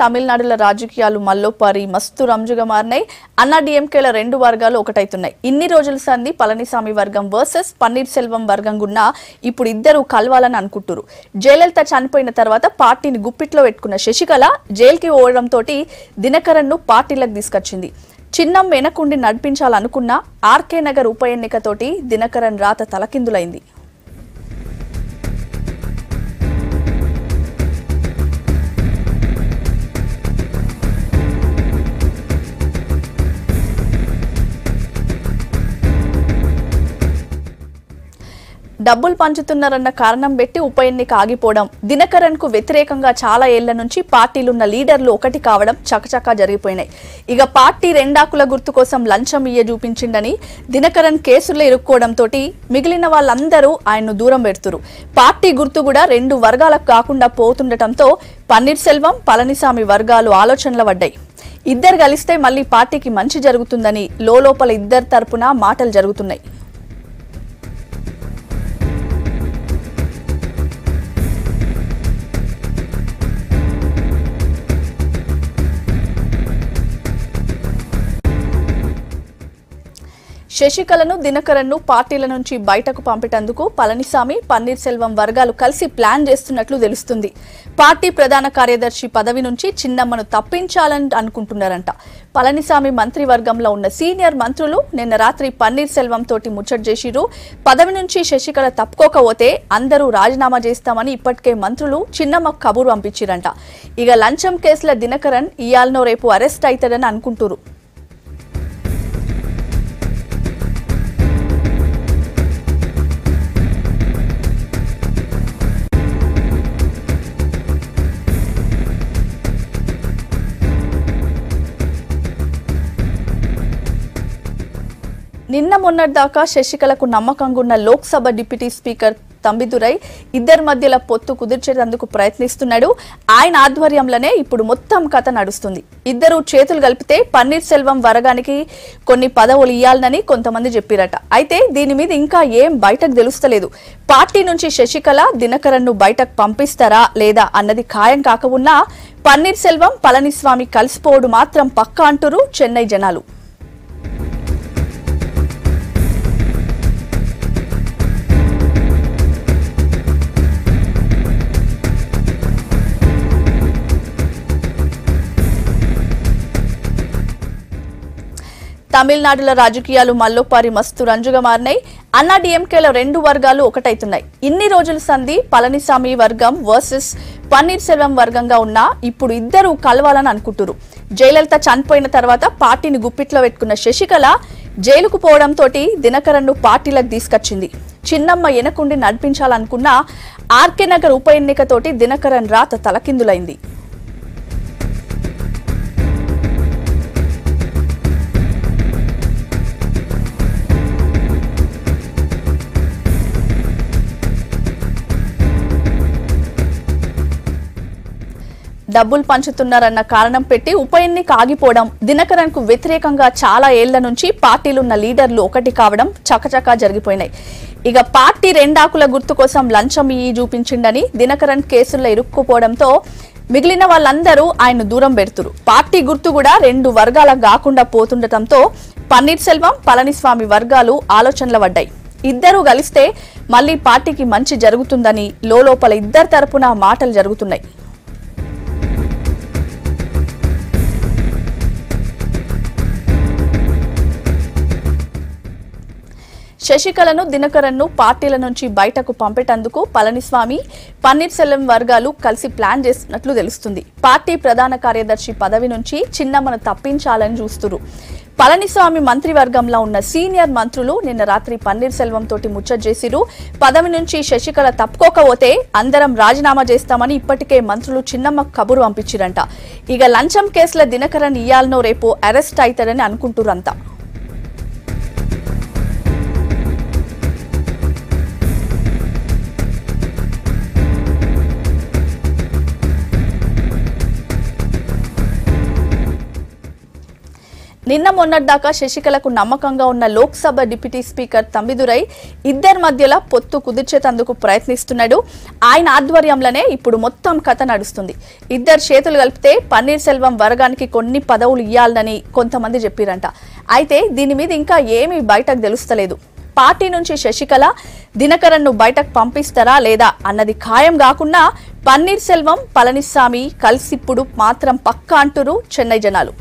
తమిళనాడులో రాజకీయాలు మల్లోపారి మస్తు రంజుగా మారినాయి. అన్నా డిఎంకేల రెండు వర్గాలు ఒకటైతున్నాయి. ఇన్ని రోజుల సంది పళనిసామి వర్గం వర్సెస్ పన్నీర్ సెల్వం వర్గం గున్నా ఇప్పుడు ఇద్దరు కలవాలని అనుకుంటున్నారు. జయలలిత చనిపోయిన తర్వాత పార్టీని గుప్పిట్లో పెట్టుకున్న శశికళ జైలుకి పోవడంతో దినకరన్ ను పార్టీలకు తీసుకొచ్చింది. చిన్నం వెనకుండి నడిపించాలనుకున్న ఆర్కే నగర్ ఉప ఎన్నికతోటి దినకరన్ రాత తలకిందులైంది. డబ్బులు పంచుతున్నారన్న కారణం పెట్టి ఉప ఎన్నిక ఆగిపోవడం, దినకరన్ కు వ్యతిరేకంగా చాలా ఏళ్ల నుంచి పార్టీలున్న లీడర్లు ఒకటి కావడం చకచకా జరిగిపోయినాయి. ఇక పార్టీ రెండాకుల గుర్తు కోసం లంచం ఇయ్య చూపించిండని దినకరన్ కేసుల్లో ఇరుక్కోవడంతో మిగిలిన వాళ్ళందరూ ఆయన్ను దూరం పెడుతురు. పార్టీ గుర్తు కూడా రెండు వర్గాలకు కాకుండా పోతుండటంతో పన్నీర్ సెల్వం పళనిసామి వర్గాలు ఆలోచనలు పడ్డాయి. ఇద్దరు కలిస్తే మళ్లీ పార్టీకి మంచి జరుగుతుందని లోపల ఇద్దరు తరపున మాటలు జరుగుతున్నాయి. శశికళను దినకరన్ ను పార్టీల నుంచి బయటకు పంపేందుకు పళనిసామి పన్నీర్ సెల్వం వర్గాలు కలిసి ప్లాన్ చేస్తున్నట్లు తెలుస్తుంది. పార్టీ ప్రధాన కార్యదర్శి పదవి నుంచి చిన్నమ్మను తప్పించాలని అనుకుంటున్నారంట. పళనిసామి మంత్రివర్గంలో ఉన్న సీనియర్ మంత్రులు నిన్న రాత్రి పన్నీర్ సెల్వం తోటి ముచ్చట చేసిరు. పదవి నుంచి శశికళ తప్పుకోకపోతే అందరూ రాజీనామా చేస్తామని ఇప్పటికే మంత్రులు చిన్నమ్మ కబురు పంపించిరంట. ఇక లంచం కేసుల దినకరన్ ఇయాల్నో రేపు అరెస్ట్ అవుతాడని అనుకుంటున్నారు. నిన్న మొన్నటిదాకా శశికళకు నమ్మకంగా ఉన్న లోక్సభ డిప్యూటీ స్పీకర్ తంబిదురై ఇద్దరి మధ్యల పొత్తు కుదిర్చేందుకు ప్రయత్నిస్తున్నాడు. ఆయన ఆధ్వర్యంలోనే ఇప్పుడు మొత్తం కథ నడుస్తుంది. ఇద్దరు చేతులు కలిపితే పన్నీర్ సెల్వం వర్గానికి కొన్ని పదవులు ఇయ్యాలనని కొంతమంది చెప్పిరట. అయితే దీని మీద ఇంకా ఏం బయటకు తెలుస్తలేదు. పార్టీ నుంచి శశికళ దినకరన్ ను బయటకు పంపిస్తారా లేదా అన్నది ఖాయం కాకమున్నా పన్నీర్ సెల్వం పళనిస్వామి కలిసిపోవడు మాత్రం పక్కా అంటురు చెన్నై జనాలు. తమిళనాడులో రాజకీయాలు మల్లోపారి మస్తు రంజుగా మారినాయి. అన్నా డిఎంకేల రెండు వర్గాలు ఒకటైతున్నాయి. ఇన్ని రోజుల సంది పళనిసామి వర్గం వర్సెస్ పన్నీర్ సెల్వం వర్గంగా ఉన్నా ఇప్పుడు ఇద్దరు కలవాలని అనుకుంటున్నారు. జయలలిత చనిపోయిన తర్వాత పార్టీని గుప్పిట్లో పెట్టుకున్న శశికళ జైలుకు పోవడంతో దినకరన్ ను పార్టీలకు తీసుకొచ్చింది. చిన్నమ్మ వెనకుండి నడిపించాలనుకున్న ఆర్కే నగర్ ఉప ఎన్నికతోటి దినకరన్ రాత తలకిందులైంది. డబ్బులు పంచుతున్నారన్న కారణం పెట్టి ఉప ఎన్నిక ఆగిపోవడం, దినకరన్ కు వ్యతిరేకంగా చాలా ఏళ్ల నుంచి పార్టీలున్న లీడర్లు ఒకటి కావడం చకచకా జరిగిపోయినాయి. ఇక పార్టీ రెండాకుల గుర్తు కోసం లంచం ఇయ్యి చూపించిండని దినకరన్ కేసుల్లో ఇరుక్కుపోవడంతో మిగిలిన వాళ్ళందరూ ఆయన దూరం పెడుతురు. పార్టీ గుర్తు కూడా రెండు వర్గాలకు కాకుండా పోతుండటంతో పన్నీర్ సెల్వం పళనిస్వామి వర్గాలు ఆలోచనలు పడ్డాయి. ఇద్దరు కలిస్తే మళ్లీ పార్టీకి మంచి జరుగుతుందని లోపల ఇద్దరు తరపున మాటలు జరుగుతున్నాయి. శశికళను దినకరన్ ను పార్టీల నుంచి బయటకు పంపేందుకు పళనిస్వామి పన్నీర్ సెల్వం వర్గాలు కలిసి ప్లాన్ చేస్తున్నట్లు తెలుస్తుంది. పార్టీ ప్రధాన కార్యదర్శి పదవి నుంచి చిన్నమ్మను తప్పించాలని చూస్తున్నారు. పళనిస్వామి మంత్రివర్గంలో ఉన్న సీనియర్ మంత్రులు నిన్న రాత్రి పన్నీర్ సెల్వం తోటి ముచ్చట చేసిరు. పదవి నుంచి శశికళ తప్పుకోకపోతే అందరం రాజీనామా చేస్తామని ఇప్పటికే మంత్రులు చిన్నమ్మ కబురు పంపించిరంట. ఇక లంచం కేసుల దినకరన్ ఇయాల్నో రేపు అరెస్ట్ అవుతాడని అనుకుంటురంతా. నిన్న మొన్నటిదాకా శశికళకు నమ్మకంగా ఉన్న లోక్సభ డిప్యూటీ స్పీకర్ తమ్మిదురై ఇద్దరి మధ్యలో పొత్తు కుదిర్చేందుకు ప్రయత్నిస్తున్నాడు. ఆయన ఆధ్వర్యంలోనే ఇప్పుడు మొత్తం కథ నడుస్తుంది. ఇద్దరు చేతులు కలిపితే పన్నీర్ సెల్వం వర్గానికి కొన్ని పదవులు ఇయ్యాలని కొంతమంది చెప్పిరంట. అయితే దీని మీద ఇంకా ఏమీ బయటకు తెలుస్తలేదు. పార్టీ నుంచి శశికళ దినకరన్ ను బయటకు పంపిస్తారా లేదా అన్నది ఖాయం కాకుండా పన్నీర్ సెల్వం పళనిస్వామి కలిసిప్పుడు మాత్రం పక్కా అంటురు చెన్నై జనాలు.